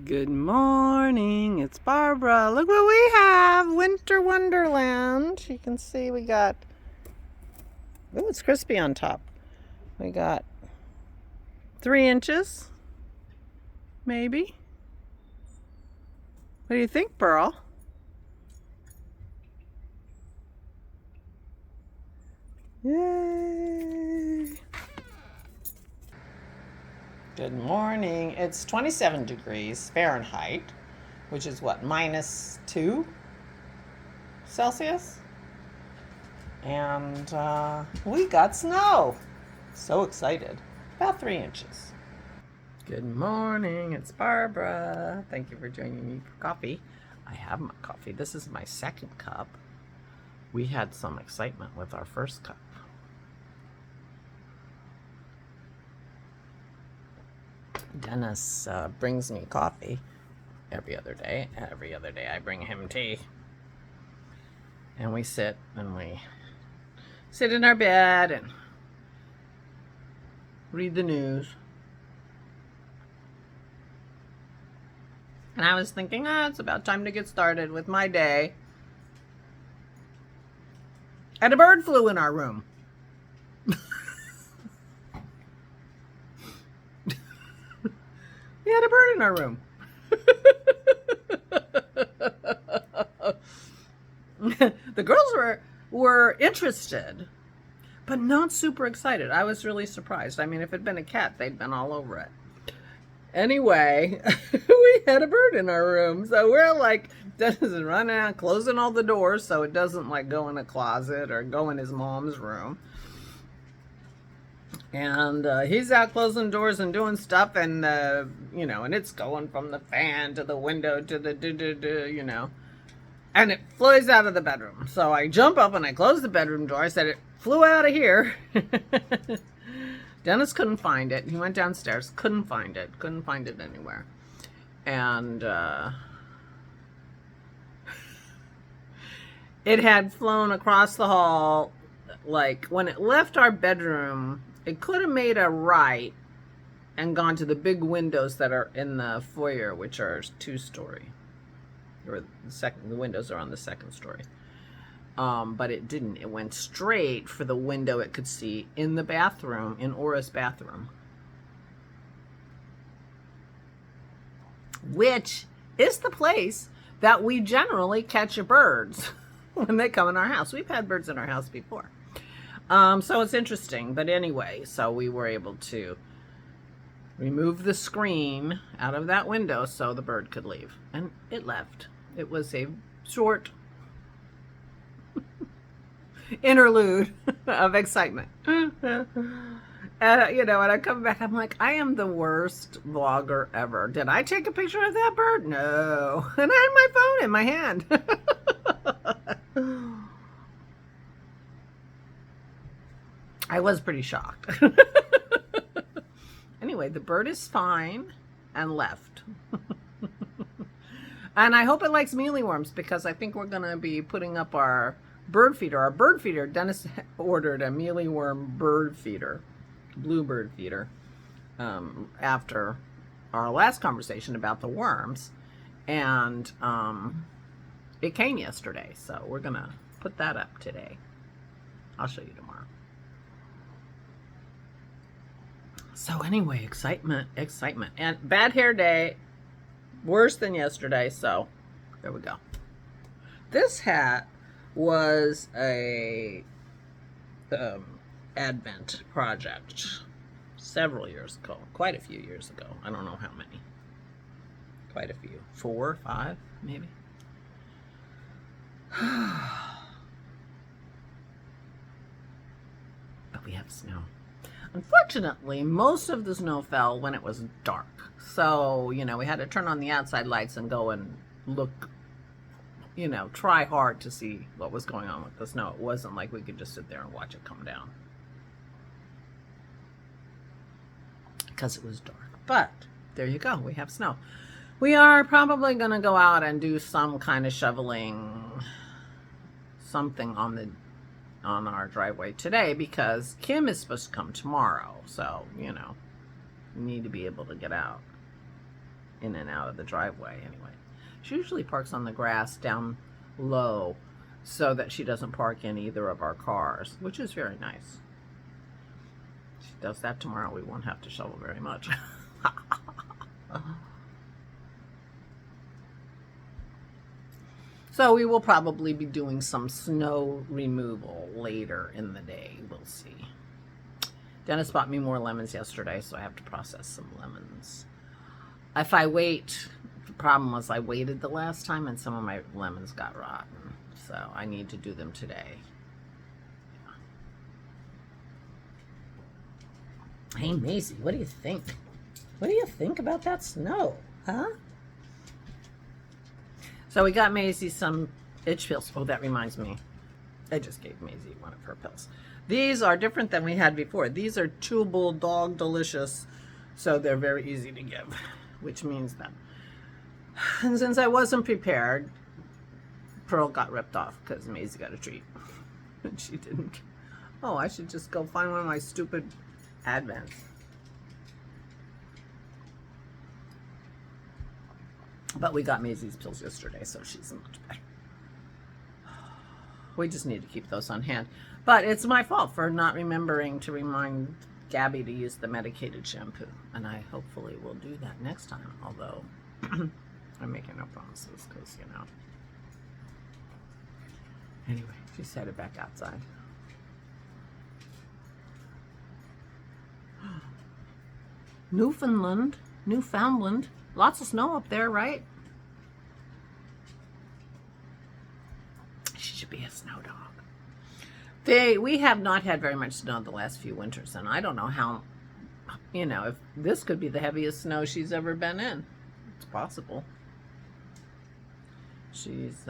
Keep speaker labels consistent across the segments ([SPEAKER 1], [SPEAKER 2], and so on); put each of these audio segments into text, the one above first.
[SPEAKER 1] Good morning, it's Barbara. Look what we have, Winter Wonderland. You can see we got, oh, it's crispy on top. We got 3 inches, maybe. What do you think, Pearl? Yay! Good morning. It's 27 degrees Fahrenheit, which is what, -2 Celsius? And we got snow. So excited. About 3 inches. Good morning. It's Barbara. Thank you for joining me for coffee. I have my coffee. This is my second cup. We had some excitement with our first cup. Dennis brings me coffee every other day. Every other day I bring him tea. And we sit in our bed and read the news. And I was thinking, it's about time to get started with my day. And a bird flew in our room. We had a bird in our room. The girls were interested, but not super excited. I was really surprised. I mean, if it had been a cat, they'd been all over it. Anyway, we had a bird in our room. So we're like, Dennis is running out, closing all the doors so it doesn't like go in a closet or go in his mom's room. And he's out closing doors and doing stuff, and and it's going from the fan to the window to the and it flies out of the bedroom. So I jump up and I close the bedroom door. I said, it flew out of here. Dennis couldn't find it. He went downstairs, couldn't find it anywhere. And it had flown across the hall. Like when it left our bedroom, it could have made a right and gone to the big windows that are in the foyer, which are 2-story. Or the windows are on the 2nd story. But it didn't. It went straight for the window it could see in the bathroom, in Aura's bathroom. Which is the place that we generally catch birds when they come in our house. We've had birds in our house before. So it's interesting. But anyway, so we were able to remove the screen out of that window so the bird could leave. And it left. It was a short interlude of excitement. And when I come back, I'm like, I am the worst vlogger ever. Did I take a picture of that bird? No. And I had my phone in my hand. I was pretty shocked. Anyway, the bird is fine and left. And I hope it likes mealyworms, because I think we're going to be putting up our bird feeder. Our bird feeder, Dennis ordered a mealyworm bird feeder, bluebird feeder, after our last conversation about the worms. And it came yesterday, so we're going to put that up today. I'll show you tomorrow. So anyway, excitement. And bad hair day, worse than yesterday, so there we go. This hat was a Advent project several years ago, quite a few years ago. I don't know how many. Quite a few. 4, 5, maybe. But we have snow. Unfortunately, most of the snow fell when it was dark. So, we had to turn on the outside lights and go and look, try hard to see what was going on with the snow. It wasn't like we could just sit there and watch it come down, because it was dark. But there you go. We have snow. We are probably going to go out and do some kind of shoveling, something on our driveway today, because Kim is supposed to come tomorrow. So, we need to be able to get out. in and out of the driveway anyway. She usually parks on the grass down low so that she doesn't park in either of our cars, which is very nice. She does that tomorrow. We won't have to shovel very much. So we will probably be doing some snow removal later in the day. We'll see. Dennis bought me more lemons yesterday, so I have to process some lemons. If I wait, the problem was I waited the last time and some of my lemons got rotten. So I need to do them today. Yeah. Hey, Maisie, what do you think? What do you think about that snow? Huh? So we got Maisie some itch pills. Oh, that reminds me. I just gave Maisie one of her pills. These are different than we had before. These are chewable dog delicious, so they're very easy to give, which means that. And since I wasn't prepared, Pearl got ripped off because Maisie got a treat. And she didn't. Oh, I should just go find one of my stupid Advents. But we got Maisie's pills yesterday, so she's much better. We just need to keep those on hand. But it's my fault for not remembering to remind Gabby to use the medicated shampoo. And I hopefully will do that next time, although I'm making no promises because, you know. Anyway, she's headed back outside. Newfoundland. Lots of snow up there, right? She should be a snow dog. We have not had very much snow the last few winters, and I don't know how, you know, if this could be the heaviest snow she's ever been in. It's possible. She's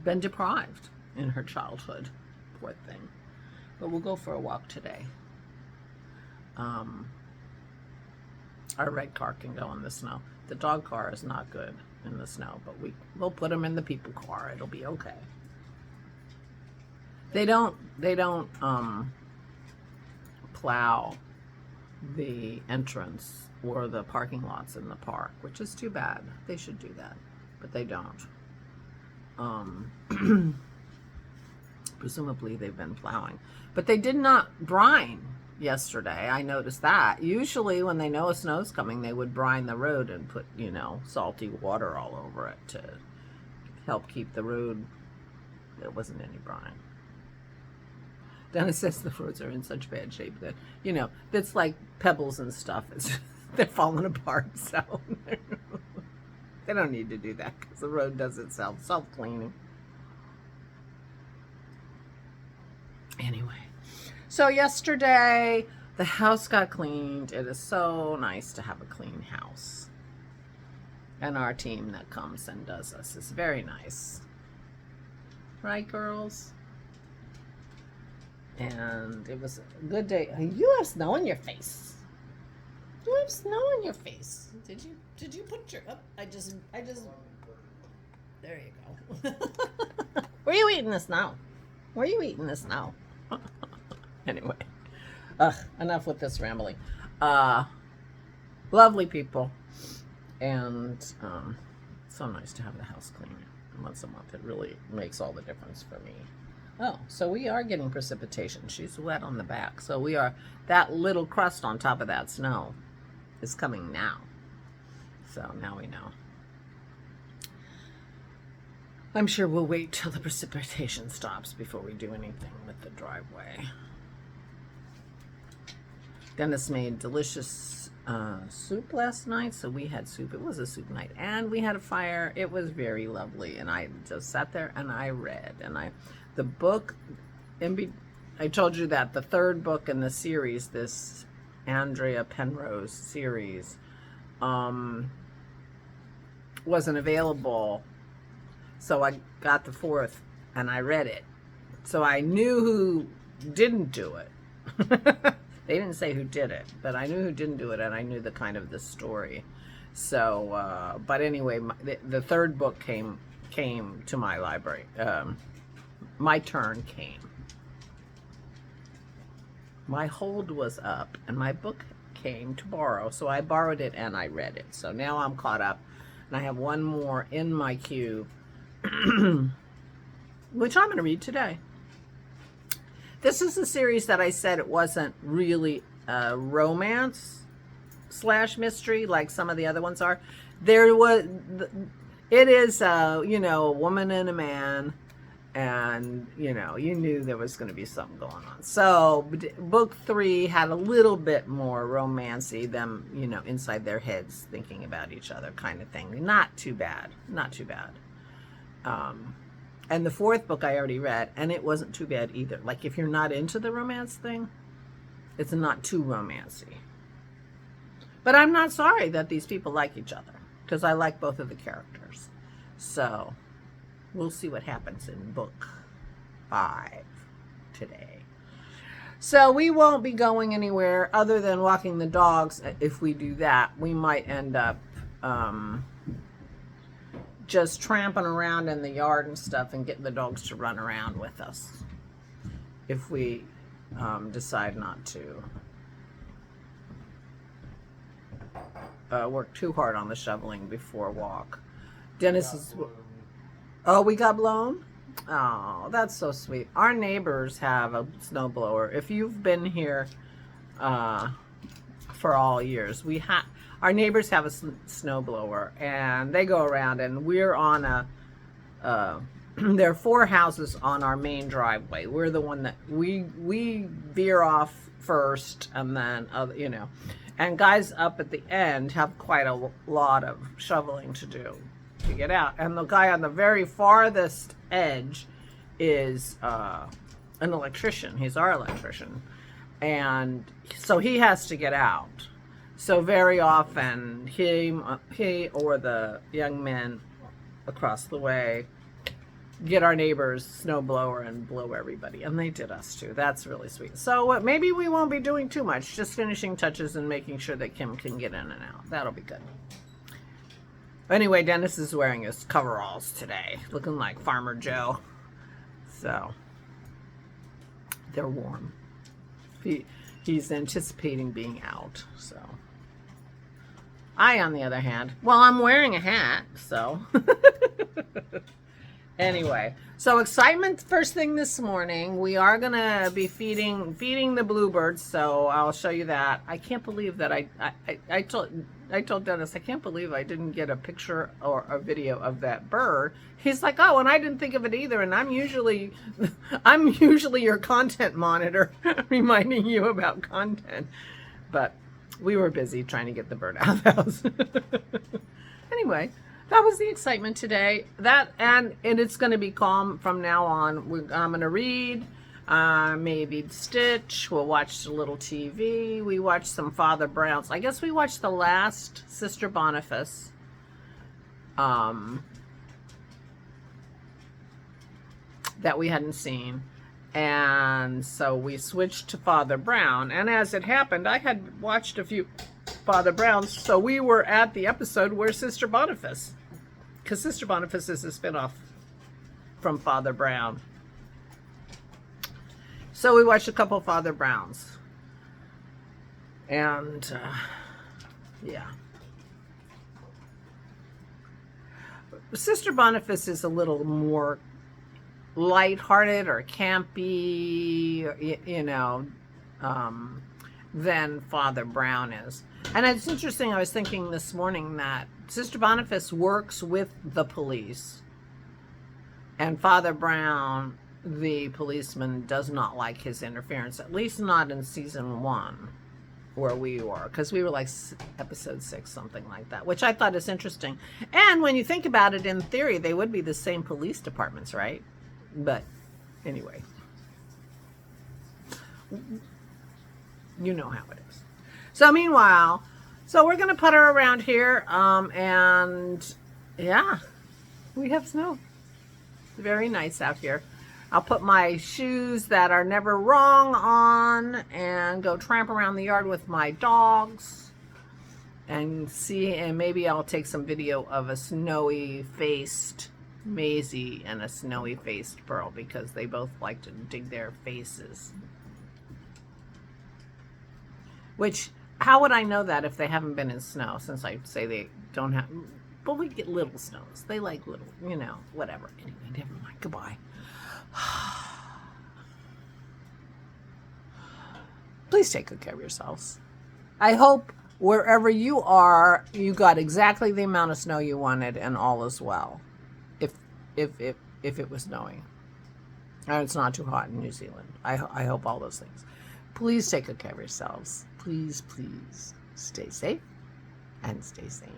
[SPEAKER 1] been deprived in her childhood. Poor thing. But we'll go for a walk today. Our red car can go in the snow. The dog car is not good in the snow, but we'll put them in the people car. It'll be okay. They don't plow the entrance or the parking lots in the park, which is too bad. They should do that, but they don't. Presumably they've been plowing, but they did not brine yesterday. I noticed that. Usually when they know a snow's coming, they would brine the road and put, you know, salty water all over it to help keep the road. There wasn't any brine. Dennis says the roads are in such bad shape that, you know, it's like pebbles and stuff. They're falling apart, so they don't need to do that because the road does itself, self-cleaning. Anyway. So yesterday, the house got cleaned. It is so nice to have a clean house. And our team that comes and does this is very nice. Right, girls? And it was a good day. You have snow in your face. You have snow in your face. Did you put your... Oh, I just... There you go. Where are you eating this now? Where are you eating this now? Anyway, enough with this rambling. Lovely people, and so nice to have the house clean once a month. It really makes all the difference for me. Oh, so we are getting precipitation. She's wet on the back, so we are. That little crust on top of that snow is coming now. So now we know. I'm sure we'll wait till the precipitation stops before we do anything with the driveway. Dennis made delicious soup last night, so we had soup. It was a soup night, and we had a fire. It was very lovely, and I just sat there and I read. And the book, I told you that the third book in the series, this Andrea Penrose series, wasn't available, so I got the fourth and I read it. So I knew who didn't do it. They didn't say who did it, but I knew who didn't do it, and I knew the kind of the story. So, but anyway, the third book came to my library. My turn came. My hold was up, and my book came to borrow. So I borrowed it and I read it. So now I'm caught up. And I have one more in my queue, which I'm going to read today. This is a series that I said it wasn't really a romance / mystery like some of the other ones are. It is, you know, a woman and a man, and, you know, you knew there was going to be something going on. So book 3 had a little bit more romancy, them, you know, inside their heads thinking about each other kind of thing. Not too bad. Not too bad. And the 4th book I already read, and it wasn't too bad either. Like, if you're not into the romance thing, it's not too romancy. But I'm not sorry that these people like each other, because I like both of the characters. So we'll see what happens in book 5 today. So we won't be going anywhere other than walking the dogs. If we do that, we might end up just tramping around in the yard and stuff and getting the dogs to run around with us if we decide not to work too hard on the shoveling before a walk. Dennis is... Oh, we got blown? Oh, that's so sweet. Our neighbors have a snowblower. If you've been here for all years, our neighbors have a snowblower, and they go around, and we're on there are 4 houses on our main driveway. We're the one that we veer off first, and then you know, and guys up at the end have quite a lot of shoveling to do to get out. And the guy on the very farthest edge is an electrician. He's our electrician, and so he has to get out. So very often he or the young men across the way get our neighbor's snowblower and blow everybody, and they did us too. That's really sweet. So maybe we won't be doing too much, just finishing touches and making sure that Kim can get in and out. That'll be good. Anyway, Dennis is wearing his coveralls today, looking like Farmer Joe. So they're warm. He's anticipating being out. So I, on the other hand, well, I'm wearing a hat, so anyway, so excitement first thing this morning. We are gonna be feeding the bluebirds, so I'll show you that. I can't believe that I told Dennis, I can't believe I didn't get a picture or a video of that bird. He's like, oh, and I didn't think of it either, and I'm usually your content monitor, reminding you about content, but we were busy trying to get the bird out of the house. Anyway, that was the excitement today. And it's going to be calm from now on. I'm going to read, maybe stitch. We'll watch a little TV. We watched some Father Brown's. I guess we watched the last Sister Boniface. That we hadn't seen. And so we switched to Father Brown. And as it happened, I had watched a few Father Browns. So we were at the episode where Sister Boniface, because Sister Boniface is a spinoff from Father Brown. So we watched a couple Father Browns. And, yeah. Sister Boniface is a little more lighthearted or campy, you know, than Father Brown is. And it's interesting, I was thinking this morning that Sister Boniface works with the police, and Father Brown, the policeman, does not like his interference, at least not in season 1 where we were, because we were like episode 6, something like that, which I thought is interesting. And when you think about it, in theory, they would be the same police departments, right? But anyway, you know how it is. So meanwhile, so we're going to putter around here, and yeah, we have snow. It's very nice out here. I'll put my shoes that are never wrong on and go tramp around the yard with my dogs and see, and maybe I'll take some video of a snowy faced Maisie and a snowy faced Pearl, because they both like to dig their faces. Which how would I know that if they haven't been in snow, since I say they don't have, but we get little snows. They like little, you know, whatever. Anyway, never mind. Goodbye. Please take good care of yourselves. I hope wherever you are, you got exactly the amount of snow you wanted and all is well. If it was snowing. And it's not too hot in New Zealand. I hope all those things. Please take good care of yourselves. Please, please stay safe and stay sane.